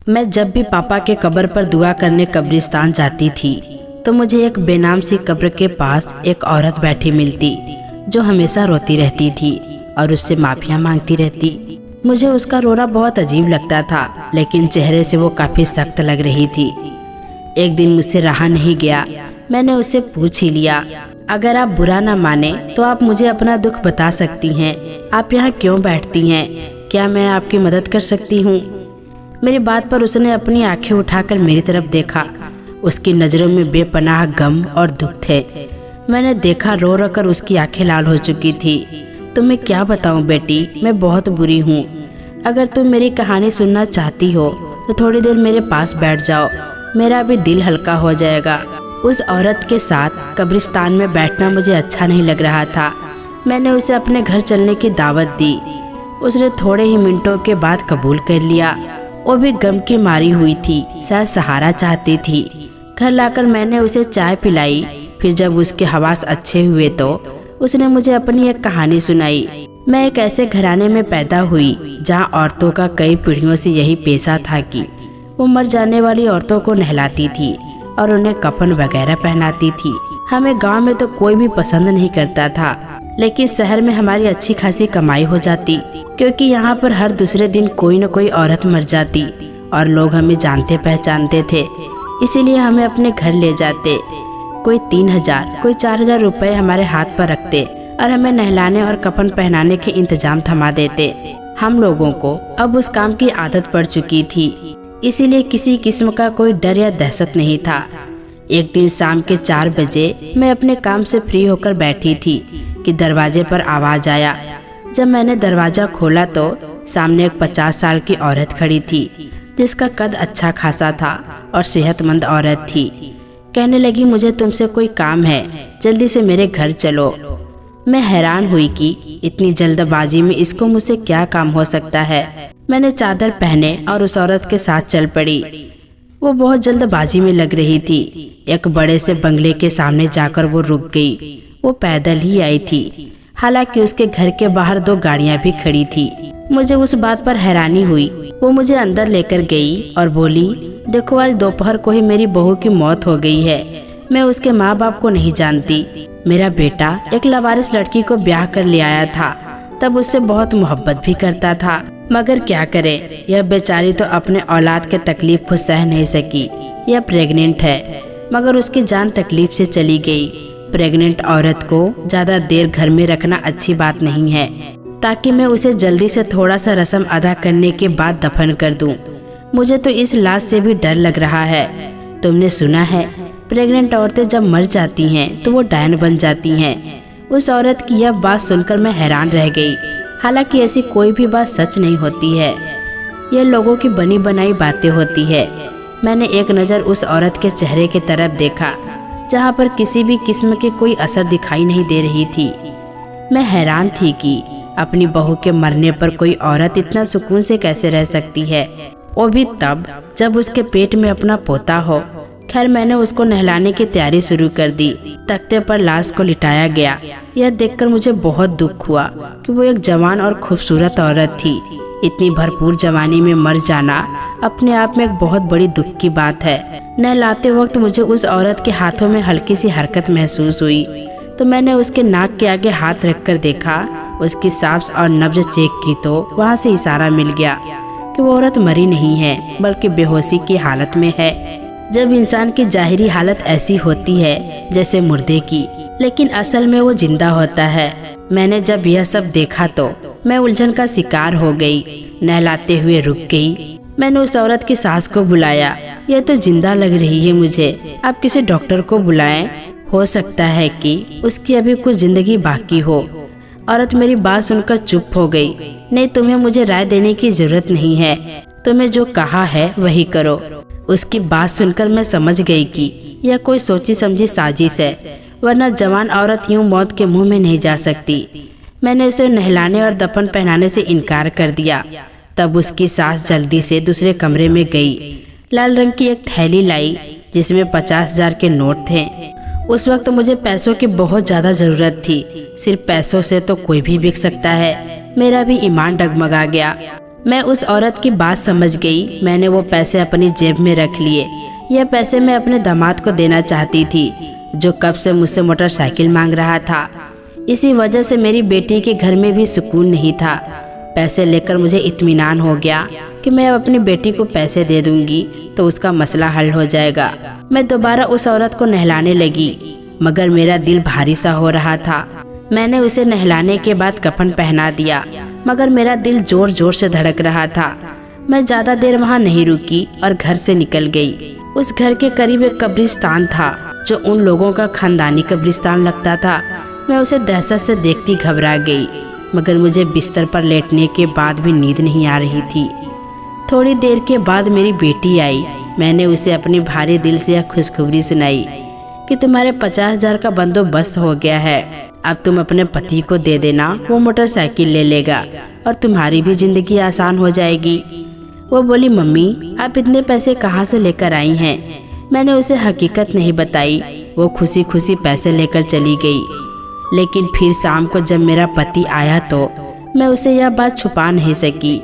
मैं जब भी पापा के कब्र पर दुआ करने कब्रिस्तान जाती थी तो मुझे एक बेनाम सी कब्र के पास एक औरत बैठी मिलती जो हमेशा रोती रहती थी और उससे माफिया मांगती रहती। मुझे उसका रोना बहुत अजीब लगता था, लेकिन चेहरे से वो काफी सख्त लग रही थी। एक दिन मुझसे रहा नहीं गया, मैंने उससे पूछ ही लिया, अगर आप बुरा ना माने तो आप मुझे अपना दुख बता सकती हैं। आप यहाँ क्यों बैठती हैं? क्या मैं आपकी मदद कर सकती हूँ? मेरी बात पर उसने अपनी आंखें उठाकर मेरी तरफ देखा। उसकी नज़रों में बेपनाह गम और दुख थे। मैंने देखा रो रो कर उसकी आंखें लाल हो चुकी थी। तुम्हें क्या बताऊं बेटी, मैं बहुत बुरी हूँ। अगर तुम मेरी कहानी सुनना चाहती हो तो थोड़ी देर मेरे पास बैठ जाओ, मेरा भी दिल हल्का हो जाएगा। उस औरत के साथ कब्रिस्तान में बैठना मुझे अच्छा नहीं लग रहा था। मैंने उसे अपने घर चलने की दावत दी। उसने थोड़े ही मिनटों के बाद कबूल कर लिया। वो भी गम की मारी हुई थी, शायद सहारा चाहती थी। घर लाकर मैंने उसे चाय पिलाई। फिर जब उसके हवास अच्छे हुए तो उसने मुझे अपनी एक कहानी सुनाई। मैं एक ऐसे घराने में पैदा हुई जहाँ औरतों का कई पीढ़ियों से यही पेशा था कि वो मर जाने वाली औरतों को नहलाती थी और उन्हें कफन वगैरह पहनाती थी। हमें गांव में तो कोई भी पसंद नहीं करता था, लेकिन शहर में हमारी अच्छी खासी कमाई हो जाती, क्योंकि यहाँ पर हर दूसरे दिन कोई न कोई औरत मर जाती और लोग हमें जानते पहचानते थे। इसीलिए हमें अपने घर ले जाते। कोई 3,000 कोई 4,000 रुपए हमारे हाथ पर रखते और हमें नहलाने और कफन पहनाने के इंतजाम थमा देते। हम लोगों को अब उस काम की आदत पड़ चुकी थी, इसीलिए किसी किस्म का कोई डर या दहशत नहीं था। एक दिन शाम के 4 बजे मैं अपने काम से फ्री होकर बैठी थी कि दरवाजे पर आवाज आया। जब मैंने दरवाजा खोला तो सामने एक 50 साल की औरत खड़ी थी, जिसका कद अच्छा खासा था और सेहतमंद औरत थी। कहने लगी, मुझे तुमसे कोई काम है, जल्दी से मेरे घर चलो। मैं हैरान हुई कि इतनी जल्दबाजी में इसको मुझसे क्या काम हो सकता है। मैंने चादर पहने और उस औरत के साथ चल पड़ी। वो बहुत जल्दबाजी में लग रही थी। एक बड़े से बंगले के सामने जाकर वो रुक गई। वो पैदल ही आई थी, हालांकि उसके घर के बाहर 2 गाड़ियां भी खड़ी थी। मुझे उस बात पर हैरानी हुई। वो मुझे अंदर लेकर गई और बोली, देखो आज दोपहर को ही मेरी बहू की मौत हो गई है। मैं उसके माँ बाप को नहीं जानती। मेरा बेटा एक लवारिस लड़की को ब्याह कर ले आया था, तब उससे बहुत मोहब्बत भी करता था, मगर क्या करे, यह बेचारी तो अपने औलाद के तकलीफ को सह नहीं सकी। यह प्रेग्नेंट है, मगर उसकी जान तकलीफ से चली गई। प्रेग्नेंट औरत को ज्यादा देर घर में रखना अच्छी बात नहीं है, ताकि मैं उसे जल्दी से थोड़ा सा रस्म अदा करने के बाद दफन कर दूं। मुझे तो इस लाश से भी डर लग रहा है। तुमने सुना है, प्रेग्नेंट औरतें जब मर जाती हैं तो वो डायन बन जाती हैं। उस औरत की यह बात सुनकर मैं हैरान रह गई। हालांकि ऐसी कोई भी बात सच नहीं होती है, यह लोगों की बनी बनाई बातें होती है। मैंने एक नज़र उस औरत के चेहरे की तरफ देखा, जहाँ पर किसी भी किस्म के कोई असर दिखाई नहीं दे रही थी। मैं हैरान थी कि अपनी बहू के मरने पर कोई औरत इतना सुकून से कैसे रह सकती है, वो भी तब जब उसके पेट में अपना पोता हो। खैर, मैंने उसको नहलाने की तैयारी शुरू कर दी। तख्ते पर लाश को लिटाया गया। यह देखकर मुझे बहुत दुख हुआ कि वो एक जवान और खूबसूरत औरत थी। इतनी भरपूर जवानी में मर जाना अपने आप में एक बहुत बड़ी दुख की बात है। नहलाते वक्त मुझे उस औरत के हाथों में हल्की सी हरकत महसूस हुई, तो मैंने उसके नाक के आगे हाथ रखकर देखा। उसकी सांस और नब्ज चेक की तो वहाँ से इशारा मिल गया कि वो औरत मरी नहीं है, बल्कि बेहोशी की हालत में है। जब इंसान की जाहिरी हालत ऐसी होती है जैसे मुर्दे की, लेकिन असल में वो जिंदा होता है। मैंने जब यह सब देखा तो मैं उलझन का शिकार हो गई। नहलाते हुए रुक गई। मैंने उस औरत की सास को बुलाया। यह तो जिंदा लग रही है मुझे, आप किसी डॉक्टर को बुलाएं। हो सकता है कि उसकी अभी कुछ जिंदगी बाकी हो। औरत मेरी बात सुनकर चुप हो गई। नहीं, तुम्हें मुझे राय देने की जरूरत नहीं है, तुम्हें जो कहा है वही करो। उसकी बात सुनकर मैं समझ गई कि यह कोई सोची समझी साजिश है, वरना जवान औरत यूं मौत के मुंह में नहीं जा सकती। मैंने उसे नहलाने और दफन पहनाने से इनकार कर दिया। तब उसकी सास जल्दी से दूसरे कमरे में गई। लाल रंग की एक थैली लाई जिसमें 50,000 के नोट थे। उस वक्त मुझे पैसों की बहुत ज्यादा जरूरत थी। सिर्फ पैसों से तो कोई भी बिक सकता है। मेरा भी ईमान डगमगा गया। मैं उस औरत की बात समझ गई। मैंने वो पैसे अपनी जेब में रख लिए। यह पैसे मैं अपने दामाद को देना चाहती थी, जो कब से मुझसे मोटरसाइकिल मांग रहा था। इसी वजह से मेरी बेटी के घर में भी सुकून नहीं था। पैसे लेकर मुझे इत्मीनान हो गया कि मैं अब अपनी बेटी को पैसे दे दूंगी तो उसका मसला हल हो जाएगा। मैं दोबारा उस औरत को नहलाने लगी, मगर मेरा दिल भारी सा हो रहा था। मैंने उसे नहलाने के बाद कफन पहना दिया, मगर मेरा दिल जोर जोर से धड़क रहा था। मैं ज़्यादा देर वहाँ नहीं रुकी और घर से निकल गई। उस घर के करीब एक कब्रिस्तान था, जो उन लोगों का खानदानी कब्रिस्तान लगता था। मैं उसे दहशत से देखती घबरा गई, मगर मुझे बिस्तर पर लेटने के बाद भी नींद नहीं आ रही थी। थोड़ी देर के बाद मेरी बेटी आई। मैंने उसे अपनी भारी दिल से यह खुशखबरी सुनाई कि तुम्हारे 50,000 का बंदोबस्त हो गया है। अब तुम अपने पति को दे देना, वो मोटरसाइकिल ले लेगा और तुम्हारी भी जिंदगी आसान हो जाएगी। वो बोली, मम्मी आप इतने पैसे कहाँ से लेकर आई हैं? मैंने उसे हकीकत नहीं बताई। वो खुशी खुशी पैसे लेकर चली गई। लेकिन फिर शाम को जब मेरा पति आया तो मैं उसे यह बात छुपा नहीं सकी।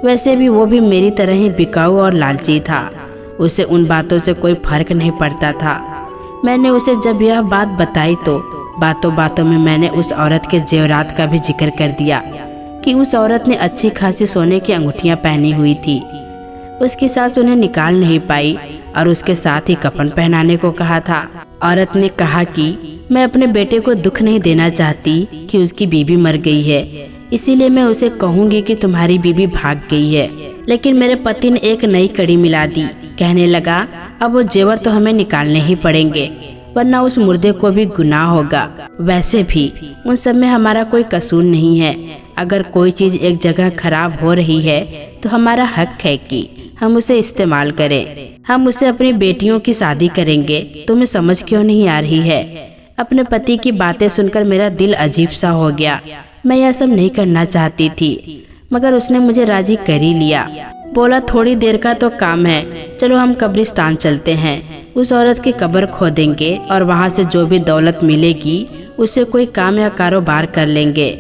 वैसे भी वो भी मेरी तरह ही बिकाऊ और लालची था। उसे उन बातों से कोई फर्क नहीं पड़ता था। मैंने उसे जब यह बात बताई तो बातों बातों में मैंने उस औरत के जेवरात का भी जिक्र कर दिया कि उस औरत ने अच्छी खासी सोने की अंगूठियां पहनी हुई थी। उसकी सास उन्हें निकाल नहीं पाई और उसके साथ ही कफन पहनाने को कहा था। औरत ने कहा कि मैं अपने बेटे को दुख नहीं देना चाहती कि उसकी बीवी मर गई है, इसीलिए मैं उसे कहूँगी कि तुम्हारी बीवी भाग गई है। लेकिन मेरे पति ने एक नई कड़ी मिला दी। कहने लगा, अब वो जेवर तो हमें निकालने ही पड़ेंगे, वरना उस मुर्दे को भी गुनाह होगा। वैसे भी उन सब में हमारा कोई कसूर नहीं है। अगर कोई चीज़ एक जगह खराब हो रही है तो हमारा हक है कि हम उसे इस्तेमाल करें। हम उसे अपनी बेटियों की शादी करेंगे। तुम्हें समझ क्यों नहीं आ रही है? अपने पति की बातें सुनकर मेरा दिल अजीब सा हो गया। मैं यह सब नहीं करना चाहती थी, मगर उसने मुझे राजी कर ही लिया। बोला, थोड़ी देर का तो काम है, चलो हम कब्रिस्तान चलते हैं। उस औरत की कब्र खोदेंगे और वहाँ से जो भी दौलत मिलेगी उससे कोई काम या कारोबार कर लेंगे।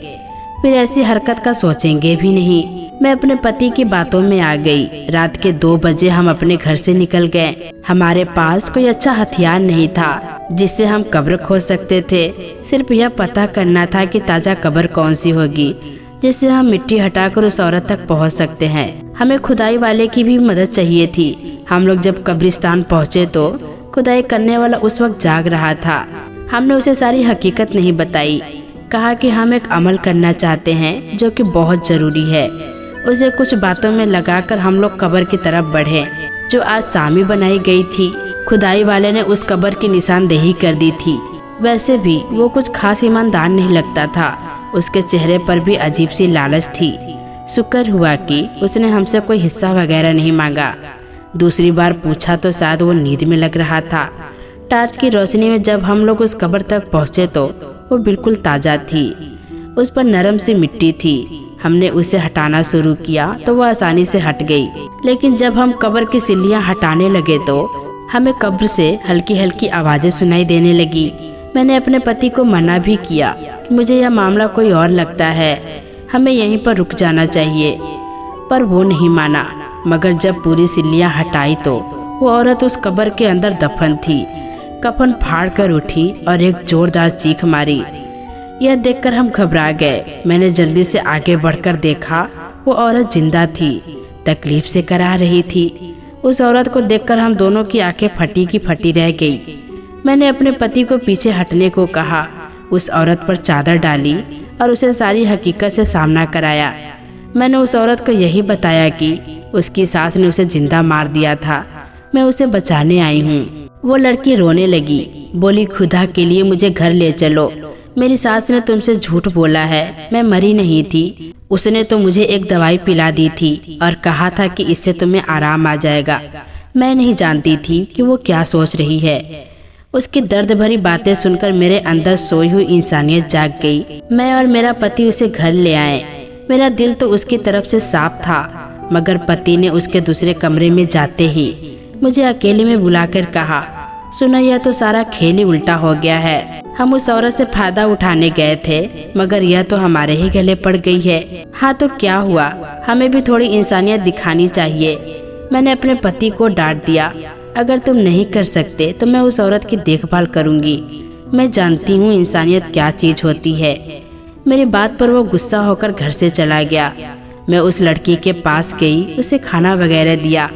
फिर ऐसी हरकत का सोचेंगे भी नहीं। मैं अपने पति की बातों में आ गई। रात के 2 बजे हम अपने घर से निकल गए। हमारे पास कोई अच्छा हथियार नहीं था जिससे हम कब्र खोद सकते थे। सिर्फ यह पता करना था कि ताज़ा कब्र कौन सी होगी जिससे हम मिट्टी हटाकर उस औरत तक पहुंच सकते हैं। हमें खुदाई वाले की भी मदद चाहिए थी। हम लोग जब कब्रिस्तान पहुंचे तो खुदाई करने वाला उस वक्त जाग रहा था। हमने उसे सारी हकीकत नहीं बताई। कहा कि हम एक अमल करना चाहते हैं जो कि बहुत ज़रूरी है। उसे कुछ बातों में लगाकर हम लोग कब्र की तरफ बढ़े जो आज शाम ही बनाई गई थी। खुदाई वाले ने उस कब्र की निशानदेही कर दी थी। वैसे भी वो कुछ खास ईमानदार नहीं लगता था। उसके चेहरे पर भी अजीब सी लालच थी। शुक्र हुआ कि उसने हमसे कोई हिस्सा वगैरह नहीं मांगा। दूसरी बार पूछा तो शायद वो नींद में लग रहा था। टार्च की रोशनी में जब हम लोग उस कब्र तक पहुँचे तो वो बिल्कुल ताज़ा थी। उस पर नरम सी मिट्टी थी। हमने उसे हटाना शुरू किया तो वह आसानी से हट गई। लेकिन जब हम कब्र की सिल्लियाँ हटाने लगे तो हमें कब्र से हल्की हल्की आवाज़ें सुनाई देने लगी। मैंने अपने पति को मना भी किया कि मुझे यह मामला कोई और लगता है, हमें यहीं पर रुक जाना चाहिए, पर वो नहीं माना। मगर जब पूरी सिल्लियाँ हटाई तो वो औरत उस कब्र के अंदर दफन थी। कफन फाड़ कर उठी और एक जोरदार चीख मारी। यह देखकर हम घबरा गए। मैंने जल्दी से आगे बढ़कर देखा, वो औरत जिंदा थी, तकलीफ से करा रही थी। उस औरत को देखकर हम दोनों की आंखें फटी की फटी रह गई। मैंने अपने पति को पीछे हटने को कहा। उस औरत पर चादर डाली और उसे सारी हकीकत से सामना कराया। मैंने उस औरत को यही बताया कि उसकी सास ने उसे जिंदा मार दिया था। मैं उसे बचाने आई हूँ। वो लड़की रोने लगी, बोली, खुदा के लिए मुझे घर ले चलो। मेरी सास ने तुमसे झूठ बोला है, मैं मरी नहीं थी। उसने तो मुझे एक दवाई पिला दी थी और कहा था कि इससे तुम्हें आराम आ जाएगा। मैं नहीं जानती थी कि वो क्या सोच रही है। उसकी दर्द भरी बातें सुनकर मेरे अंदर सोई हुई इंसानियत जाग गई। मैं और मेरा पति उसे घर ले आए। मेरा दिल तो उसकी तरफ से साफ था, मगर पति ने उसके दूसरे कमरे में जाते ही मुझे अकेले में बुलाकर कहा, सुना यह तो सारा खेल ही उल्टा हो गया है। हम उस औरत से फायदा उठाने गए थे, मगर यह तो हमारे ही गले पड़ गई है। हाँ तो क्या हुआ, हमें भी थोड़ी इंसानियत दिखानी चाहिए। मैंने अपने पति को डांट दिया, अगर तुम नहीं कर सकते तो मैं उस औरत की देखभाल करूंगी। मैं जानती हूँ इंसानियत क्या चीज होती है। मेरी बात पर वो गुस्सा होकर घर से चला गया। मैं उस लड़की के पास गई, उसे खाना वगैरह दिया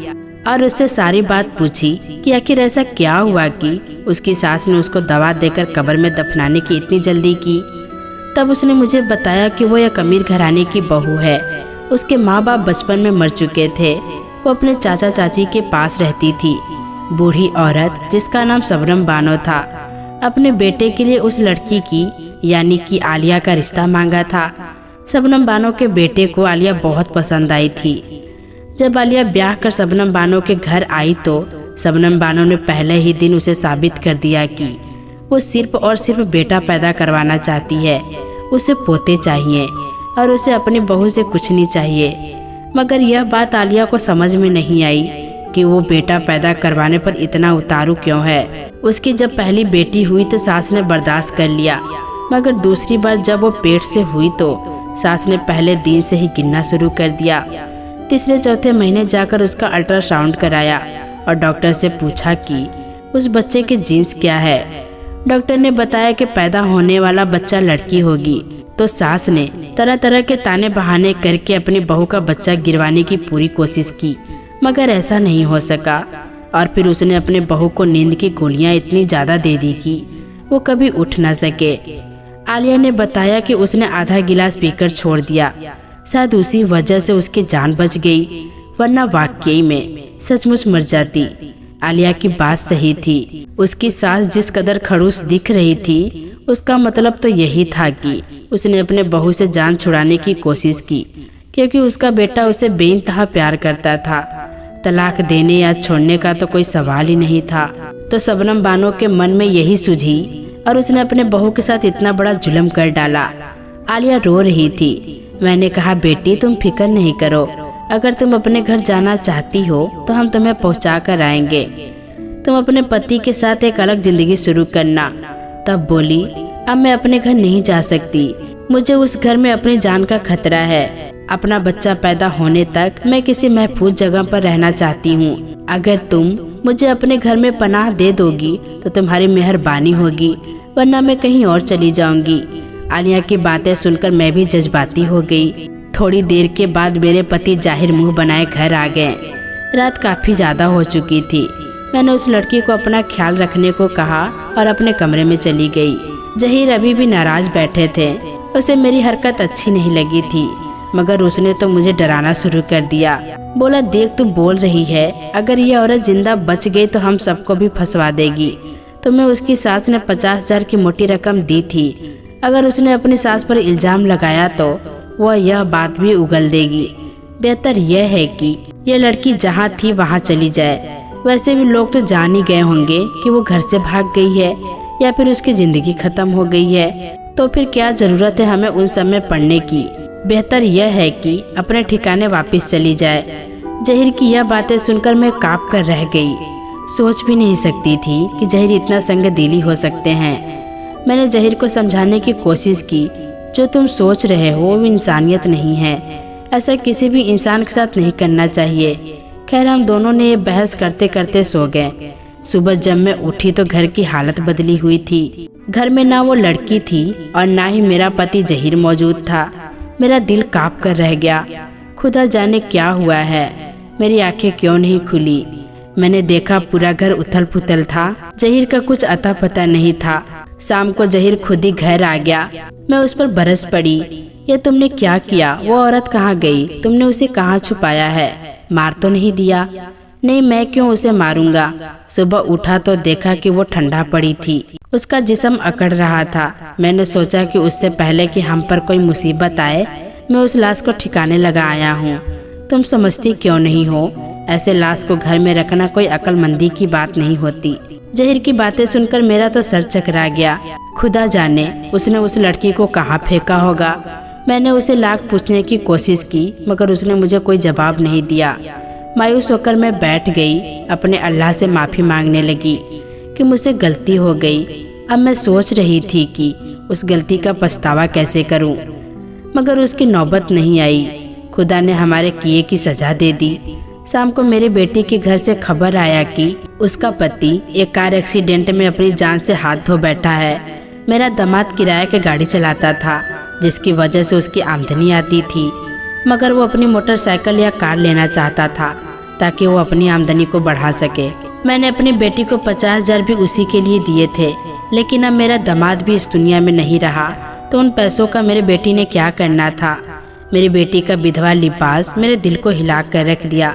और उससे सारी बात पूछी कि आखिर ऐसा क्या हुआ कि उसकी सास ने उसको दवा देकर कब्र में दफनाने की इतनी जल्दी की। तब उसने मुझे बताया कि वो एक अमीर घराने की बहू है। उसके माँ बाप बचपन में मर चुके थे। वो अपने चाचा चाची के पास रहती थी। बूढ़ी औरत जिसका नाम शबनम बानो था, अपने बेटे के लिए उस लड़की की यानी कि आलिया का रिश्ता मांगा था। शबनम बानो के बेटे को आलिया बहुत पसंद आई थी। जब आलिया ब्याह कर शबनम बानो के घर आई तो शबनम बानो ने पहले ही दिन उसे साबित कर दिया कि वो सिर्फ और सिर्फ बेटा पैदा करवाना चाहती है। उसे पोते चाहिए और उसे अपनी बहू से कुछ नहीं चाहिए। मगर यह बात आलिया को समझ में नहीं आई कि वो बेटा पैदा करवाने पर इतना उतारू क्यों है। उसकी जब पहली बेटी हुई तो सास ने बर्दाश्त कर लिया, मगर दूसरी बार जब वो पेट से हुई तो सास ने पहले दिन से ही गिनना शुरू कर दिया। तीसरे चौथे महीने जाकर उसका अल्ट्रासाउंड कराया और डॉक्टर से पूछा कि उस बच्चे के जीन्स क्या है। डॉक्टर ने बताया कि पैदा होने वाला बच्चा लड़की होगी। तो सास ने तरह तरह के ताने बहाने करके अपनी बहू का बच्चा गिरवाने की पूरी कोशिश की, मगर ऐसा नहीं हो सका। और फिर उसने अपने बहू को नींद की गोलियां इतनी ज़्यादा दे दी कि वो कभी उठ न सके। आलिया ने बताया कि उसने आधा गिलास पीकर छोड़ दिया। शायद उसी वजह से उसकी जान बच गई, वरना वाकई में सचमुच मर जाती। आलिया की बात सही थी। उसकी सास जिस कदर खड़ूस दिख रही थी, उसका मतलब तो यही था कि उसने अपने बहू से जान छुड़ाने की कोशिश की, क्योंकि उसका बेटा उसे बेइंतहा प्यार करता था। तलाक देने या छोड़ने का तो कोई सवाल ही नहीं था। तो शबनम बानो के मन में यही सूझी और उसने अपने बहू के साथ इतना बड़ा जुल्म कर डाला। आलिया रो रही थी। मैंने कहा, बेटी तुम फिक्र नहीं करो, अगर तुम अपने घर जाना चाहती हो तो हम तुम्हें पहुंचा कर आएंगे। तुम अपने पति के साथ एक अलग जिंदगी शुरू करना। तब बोली, अब मैं अपने घर नहीं जा सकती। मुझे उस घर में अपनी जान का खतरा है। अपना बच्चा पैदा होने तक मैं किसी महफूज जगह पर रहना चाहती हूँ। अगर तुम मुझे अपने घर में पनाह दे दोगी तो तुम्हारी मेहरबानी होगी, वरना मैं कहीं और चली जाऊंगी। आलिया की बातें सुनकर मैं भी जज्बाती हो गई। थोड़ी देर के बाद मेरे पति जाहिर मुंह बनाए घर आ गए। रात काफी ज्यादा हो चुकी थी। मैंने उस लड़की को अपना ख्याल रखने को कहा और अपने कमरे में चली गई। जहीर अभी भी नाराज बैठे थे। उसे मेरी हरकत अच्छी नहीं लगी थी, मगर उसने तो मुझे डराना शुरू कर दिया। बोला, देख तू बोल रही है, अगर ये औरत जिंदा बच गई तो हम सबको भी फंसवा देगी। तुम्हें उसकी सास ने 50,000 की मोटी रकम दी थी। अगर उसने अपनी सास पर इल्जाम लगाया तो वह यह बात भी उगल देगी। बेहतर यह है कि यह लड़की जहाँ थी वहाँ चली जाए। वैसे भी लोग तो जान ही गए होंगे कि वो घर से भाग गई है या फिर उसकी जिंदगी खत्म हो गई है, तो फिर क्या जरूरत है हमें उन सब में पढ़ने की। बेहतर यह है कि अपने ठिकाने वापस चली जाए। जहीर की यह बातें सुनकर मैं कांप कर रह गई। सोच भी नहीं सकती थी कि जहीर इतना संगदिली हो सकते हैं। मैंने जहीर को समझाने की कोशिश की, जो तुम सोच रहे हो वो इंसानियत नहीं है। ऐसा किसी भी इंसान के साथ नहीं करना चाहिए। खैर, हम दोनों ने ये बहस करते करते सो गए। सुबह जब मैं उठी तो घर की हालत बदली हुई थी। घर में ना वो लड़की थी और ना ही मेरा पति जहीर मौजूद था। मेरा दिल कांप कर रह गया। खुदा जाने क्या हुआ है, मेरी आंखें क्यों नहीं खुली। मैंने देखा पूरा घर उथल पुथल था। जहीर का कुछ अता पता नहीं था। शाम को जहीर खुद ही घर आ गया। मैं उस पर बरस पड़ी। ये तुमने क्या किया? वो औरत कहाँ गई? तुमने उसे कहाँ छुपाया है? मार तो नहीं दिया? नहीं, मैं क्यों उसे मारूंगा। सुबह उठा तो देखा कि वो ठंडा पड़ी थी। उसका जिस्म अकड़ रहा था। मैंने सोचा कि उससे पहले कि हम पर कोई मुसीबत आए, मैं उस लाश को ठिकाने लगा आया हूँ। तुम समझती क्यों नहीं हो? ऐसे लाश को घर में रखना कोई अक्लमंदी की बात नहीं होती। जहीर की बातें सुनकर मेरा तो सर चकरा गया। खुदा जाने उसने उस लड़की को कहाँ फेंका होगा। मैंने उसे लाख पूछने की कोशिश की, मगर उसने मुझे कोई जवाब नहीं दिया। मायूस होकर मैं बैठ गई, अपने अल्लाह से माफ़ी मांगने लगी। कि मुझसे गलती हो गई। अब मैं सोच रही थी कि उस गलती का पछतावा कैसे करूं, मगर उसकी नौबत नहीं आई। खुदा ने हमारे किए की सजा दे दी। शाम को मेरी बेटी के घर से खबर आया कि उसका पति एक कार एक्सीडेंट में अपनी जान से हाथ धो बैठा है। मेरा दामाद किराए की गाड़ी चलाता था, जिसकी वजह से उसकी आमदनी आती थी, मगर वो अपनी मोटरसाइकिल या कार लेना चाहता था ताकि वो अपनी आमदनी को बढ़ा सके। मैंने अपनी बेटी को 50,000 भी उसी के लिए दिए थे, लेकिन अब मेरा दामाद भी इस दुनिया में नहीं रहा, तो उन पैसों का मेरी बेटी ने क्या करना था। मेरी बेटी का विधवा लिबास मेरे दिल को हिला कर रख दिया,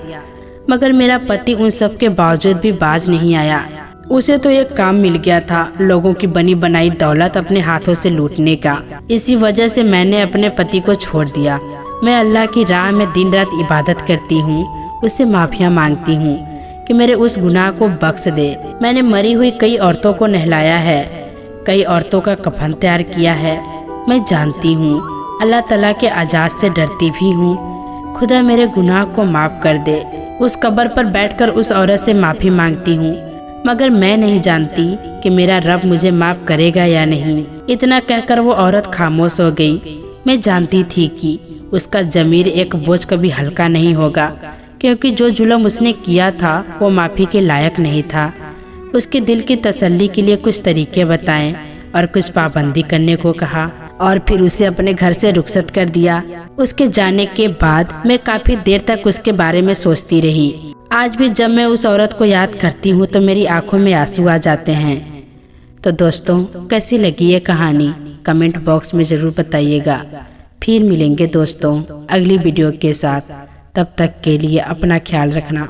मगर मेरा पति उन सब के बावजूद भी बाज नहीं आया। उसे तो एक काम मिल गया था, लोगों की बनी बनाई दौलत अपने हाथों से लूटने का। इसी वजह से मैंने अपने पति को छोड़ दिया। मैं अल्लाह की राह में दिन रात इबादत करती हूँ, उससे माफिया मांगती हूँ कि मेरे उस गुनाह को बख्श दे। मैंने मरी हुई कई औरतों को नहलाया है, कई औरतों का कफन तैयार किया है। मैं जानती हूँ अल्लाह ताला के अजाब से डरती भी हूँ। खुदा मेरे गुनाह को माफ़ कर दे। उस कब्र पर बैठकर उस औरत से माफ़ी मांगती हूँ, मगर मैं नहीं जानती कि मेरा रब मुझे माफ़ करेगा या नहीं। इतना कहकर वो औरत खामोश हो गई। मैं जानती थी कि उसका ज़मीर एक बोझ कभी हल्का नहीं होगा, क्योंकि जो जुल्म उसने किया था वो माफ़ी के लायक नहीं था। उसके दिल की तसल्ली के लिए कुछ तरीके बताएं और कुछ पाबंदी करने को कहा, और फिर उसे अपने घर से रुखसत कर दिया। उसके जाने के बाद मैं काफ़ी देर तक उसके बारे में सोचती रही। आज भी जब मैं उस औरत को याद करती हूँ तो मेरी आंखों में आंसू आ जाते हैं। तो दोस्तों, कैसी लगी ये कहानी कमेंट बॉक्स में ज़रूर बताइएगा। फिर मिलेंगे दोस्तों अगली वीडियो के साथ। तब तक के लिए अपना ख्याल रखना।